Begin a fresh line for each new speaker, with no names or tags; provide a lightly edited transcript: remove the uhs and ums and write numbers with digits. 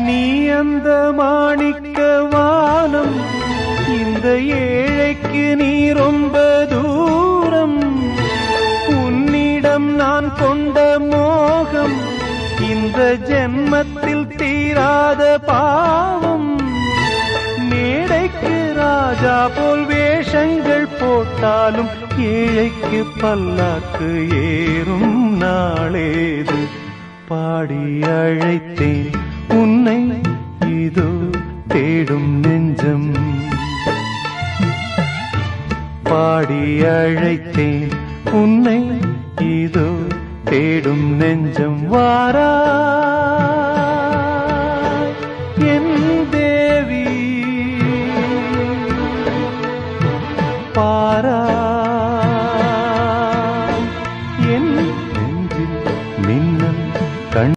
நீ அந்த மாணிக்க வானம், இந்த ஏழைக்கு நீ ரொம்ப தூரம். உன்னிடம் நான் கொண்ட மோகம் இந்த ஜென்மத்தில் தீராத பாவம். மேடைக்கு ராஜா போல் வேஷங்கள் போட்டாலும் ஏழைக்கு பல்லாக்கு ஏறும் நாளேது. பாடி அழைத்தேன் உன்னை இதோ தேடும் நெஞ்சம். பாடி அழைத்தேன் உன்னை இதோ தேடும் நெஞ்சம். வாரா